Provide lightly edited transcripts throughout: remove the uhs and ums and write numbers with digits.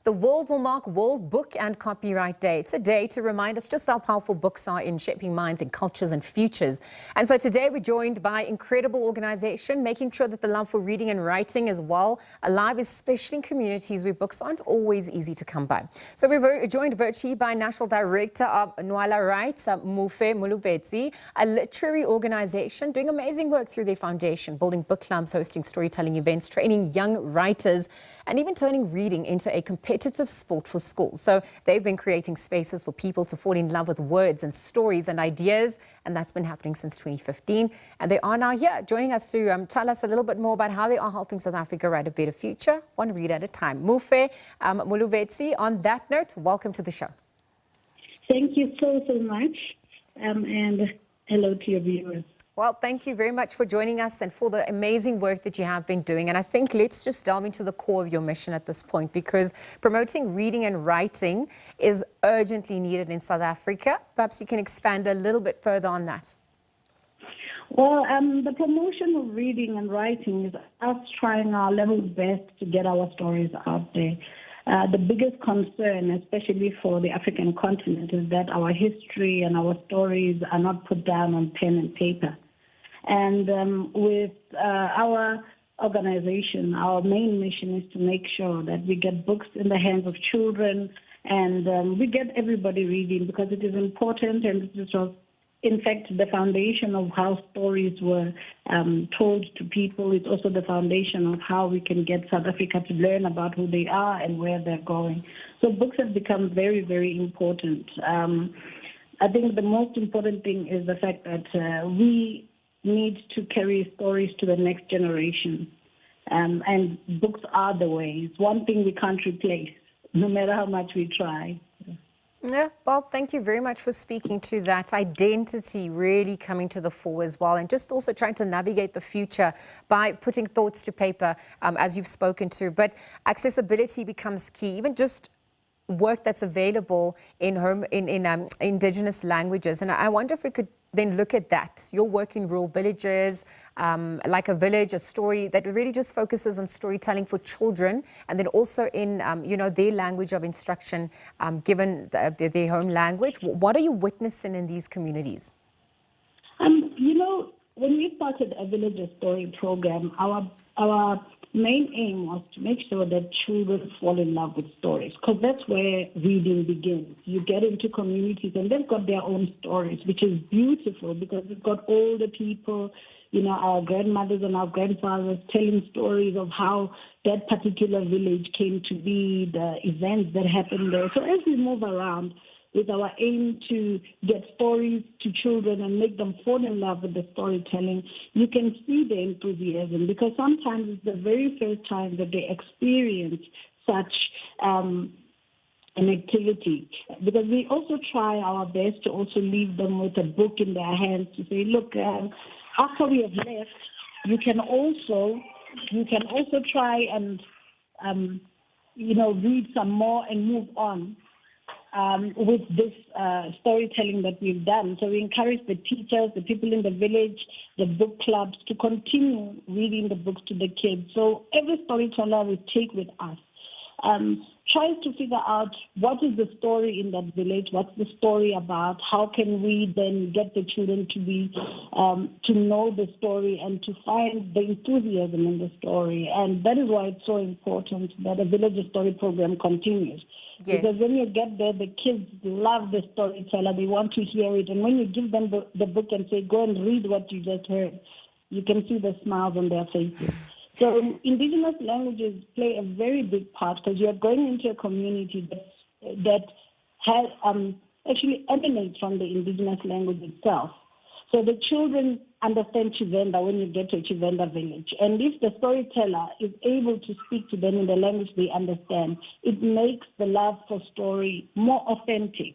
The world will mark World Book and Copyright Day. It's a day to remind us just how powerful books are in shaping minds and cultures and futures. And so today we're joined by an incredible organization, making sure that the love for reading and writing is well alive, especially in communities where books aren't always easy to come by. So we're joined virtually by National Director of Nwala Writers, Muofhe Mulovhedzi, a literary organization doing amazing work through their foundation, building book clubs, hosting storytelling events, training young writers, and even turning reading into a competitive sport for schools. So they've been creating spaces for people to fall in love with words and stories and ideas, and that's been happening since 2015. And they are now here joining us to tell us a little bit more about how they are helping South Africa write a better future, one read at a time. Muofhe Mulovhedzi, on that note, welcome to the show. Thank you so much, and hello to your viewers. Well, thank you very much for joining us and for the amazing work that you have been doing. And I think let's just delve into the core of your mission at this point, because promoting reading and writing is urgently needed in South Africa. Perhaps you can expand a little bit further on that. Well, the promotion of reading and writing is us trying our level best to get our stories out there. The biggest concern, especially for the African continent, is that our history and our stories are not put down on pen and paper. And with our organization, our main mission is to make sure that we get books in the hands of children and we get everybody reading, because it is important, and it is, in fact, the foundation of how stories were told to people. It's also the foundation of how we can get South Africa to learn about who they are and where they're going. So books have become very, very important. I think the most important thing is the fact that we need to carry stories to the next generation. And books are the way. It's one thing we can't replace, no matter how much we try. Yeah, well, thank you very much for speaking to that. Identity really coming to the fore as well, and just also trying to navigate the future by putting thoughts to paper, as you've spoken to. But accessibility becomes key, even just work that's available in indigenous languages. And I wonder if we could then look at that, your work in rural villages, like a village, a story that really just focuses on storytelling for children, and then also in their language of instruction, given their home language. What are you witnessing in these communities? When we started a village story program, our main aim was to make sure that children fall in love with stories, because that's where reading begins. You get into communities and they've got their own stories, which is beautiful, because we've got older people, our grandmothers and our grandfathers telling stories of how that particular village came to be, the events that happened there. So as we move around with our aim to get stories to children and make them fall in love with the storytelling, you can see the enthusiasm, because sometimes it's the very first time that they experience such an activity. Because we also try our best to also leave them with a book in their hands to say, look, after we have left, you can also try and read some more and move on with this storytelling that we've done. So we encourage the teachers, the people in the village, the book clubs to continue reading the books to the kids. So every storyteller we take with us tries to figure out what is the story in that village, what's the story about, how can we then get the children to be to know the story and to find the enthusiasm in the story. And that is why it's so important that a village story program continues. Yes. Because when you get there, the kids love the storyteller, they want to hear it. And when you give them the book and say, go and read what you just heard, you can see the smiles on their faces. So indigenous languages play a very big part, because you are going into a community that has actually emanates from the indigenous language itself. So the children understand Chivenda when you get to a Chivenda village. And if the storyteller is able to speak to them in the language they understand, it makes the love for story more authentic.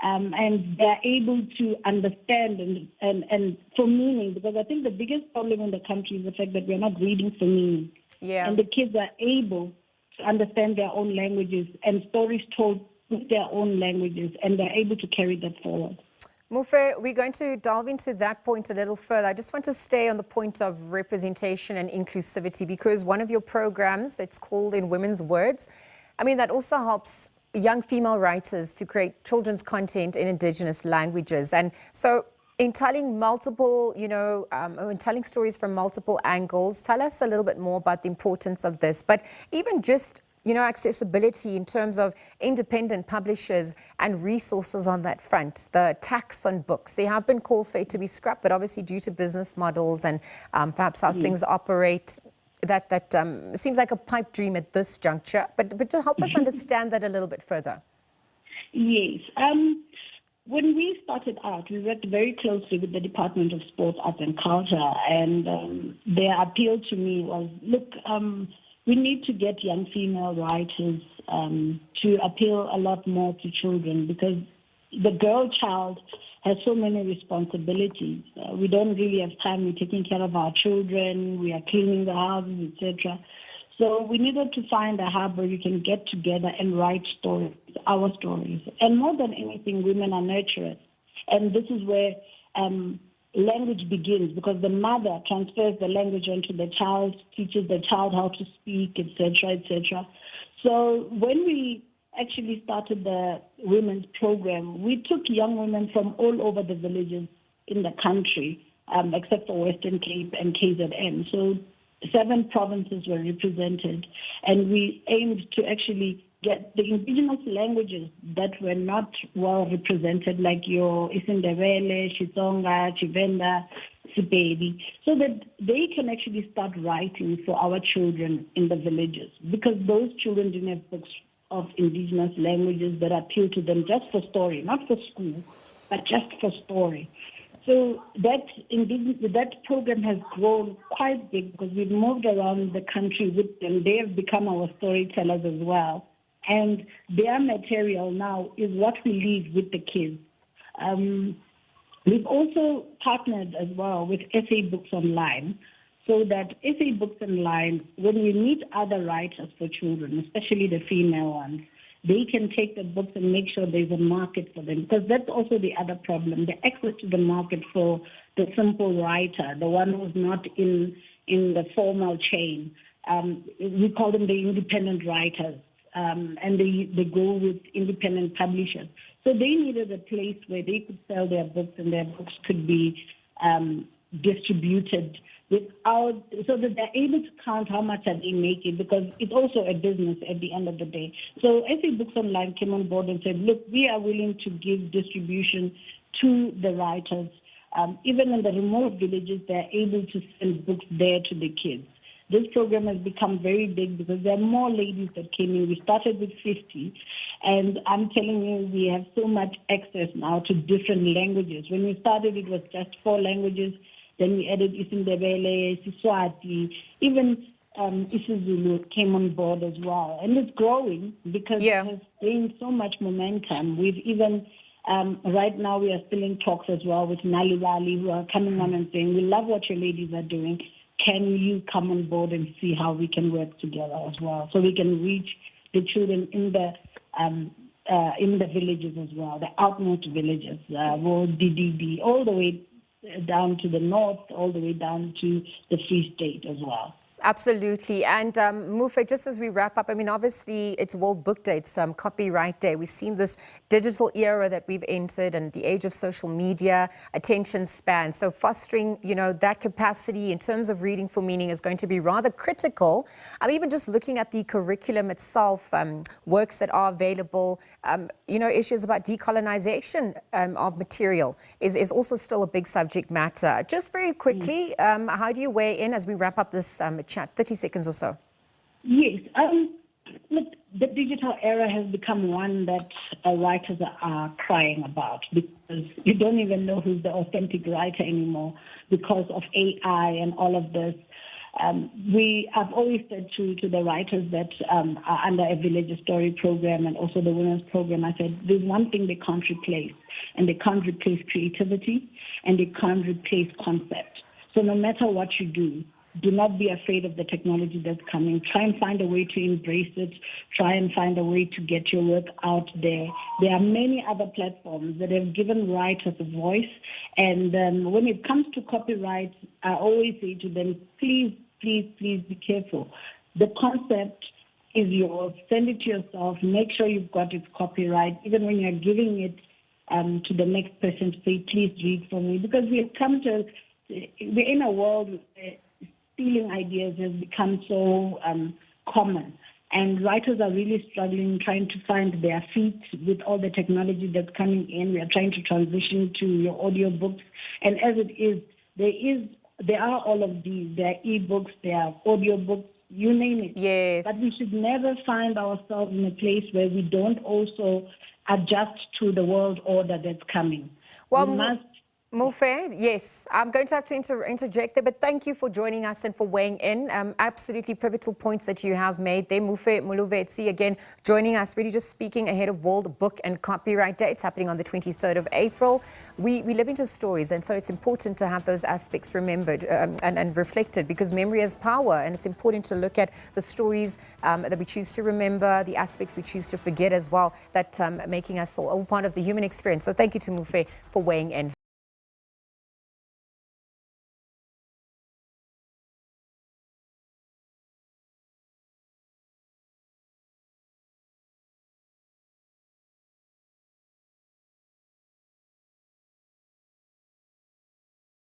And they're able to understand and for meaning, because I think the biggest problem in the country is the fact that we're not reading for meaning. Yeah. And the kids are able to understand their own languages and stories told with their own languages, and they're able to carry that forward. Muofhe, we're going to delve into that point a little further. I just want to stay on the point of representation and inclusivity, because one of your programs, it's called In Women's Words, I mean, that also helps young female writers to create children's content in Indigenous languages. And so in telling multiple, in telling stories from multiple angles, tell us a little bit more about the importance of this. But even just, accessibility in terms of independent publishers and resources on that front, the tax on books. There have been calls for it to be scrapped, but obviously due to business models and perhaps how things operate, that seems like a pipe dream at this juncture. But to help us understand that a little bit further. Yes. When we started out, we worked very closely with the Department of Sports, Arts and Culture, and their appeal to me was, look, we need to get young female writers to appeal a lot more to children, because the girl child has so many responsibilities. We don't really have time. We're taking care of our children. We are cleaning the houses, etc. So we needed to find a hub where we can get together and write stories, our stories. And more than anything, women are nurturers. And this is where language begins, because the mother transfers the language onto the child, teaches the child how to speak, etc., etc. So when we actually started the women's program, we took young women from all over the villages in the country, except for Western Cape and KZN. So 7 provinces were represented, and we aimed to actually get the indigenous languages that were not well represented, like your isiNdebele, Xitsonga, Tshivenda, Sepedi, so that they can actually start writing for our children in the villages, because those children didn't have books of indigenous languages that appeal to them just for story, not for school, but just for story. So that program has grown quite big, because we've moved around the country with them. They have become our storytellers as well. And their material now is what we leave with the kids. We've also partnered as well with SA Books Online, so that SA Books Online, when we meet other writers for children, especially the female ones, they can take the books and make sure there's a market for them, because that's also the other problem, the access to the market for the simple writer, the one who's not in the formal chain. We call them the independent writers, and they go with independent publishers. So they needed a place where they could sell their books, and their books could be distributed so that they're able to count how much are they making, because it's also a business at the end of the day. So SA Books Online came on board and said, look, we are willing to give distribution to the writers. Even in the remote villages, they're able to send books there to the kids. This program has become very big because there are more ladies that came in. We started with 50, and I'm telling you, we have so much access now to different languages. When we started, it was just 4 languages. Then we added isiNdebele, Siswati, even isiZulu came on board as well. And it's growing because it has gained so much momentum. We've even, right now we are still in talks as well with Naliwali, who are coming on and saying, we love what your ladies are doing. Can you come on board and see how we can work together as well, so we can reach the children in the villages as well, the outmost villages, DDD, all the way down to the north, all the way down to the Free State as well. Absolutely. And Muofhe, just as we wrap up, I mean, obviously it's World Book Day, it's Copyright Day. We've seen this digital era that we've entered and the age of social media, attention span. So fostering, that capacity in terms of reading for meaning is going to be rather critical. I'm even just looking at the curriculum itself, works that are available, issues about decolonization of material is also still a big subject matter. Just very quickly, how do you weigh in as we wrap up this chat? 30 seconds or so. Yes. Look, the digital era has become one that writers are crying about, because you don't even know who's the authentic writer anymore because of AI and all of this. I've always said to the writers that are under a Village Story program and also the Women's program, I said, there's one thing they can't replace, and they can't replace creativity, and they can't replace concept. So no matter what you do not be afraid of the technology that's coming. Try and find a way to embrace it. Try and find a way to get your work out there. There are many other platforms that have given writers a voice. And when it comes to copyright, I always say to them, please, please, please be careful. The concept is yours. Send it to yourself. Make sure you've got its copyright. Even when you're giving it to the next person to say, please read for me. Because we're in a world where stealing ideas has become so common. And writers are really struggling, trying to find their feet with all the technology that's coming in. We are trying to transition to your audiobooks. And as it is, there are all of these. There are ebooks, there are audiobooks, you name it. Yes. But we should never find ourselves in a place where we don't also adjust to the world order that's coming. Well, we must. Muofhe, yes, I'm going to have to interject there, but thank you for joining us and for weighing in. Absolutely pivotal points that you have made there. Muofhe Mulovhedzi, again, joining us, really just speaking ahead of World Book and Copyright Day. It's happening on the 23rd of April. We live into stories, and so it's important to have those aspects remembered and reflected, because memory has power, and it's important to look at the stories that we choose to remember, the aspects we choose to forget as well, that making us all part of the human experience. So thank you to Muofhe for weighing in.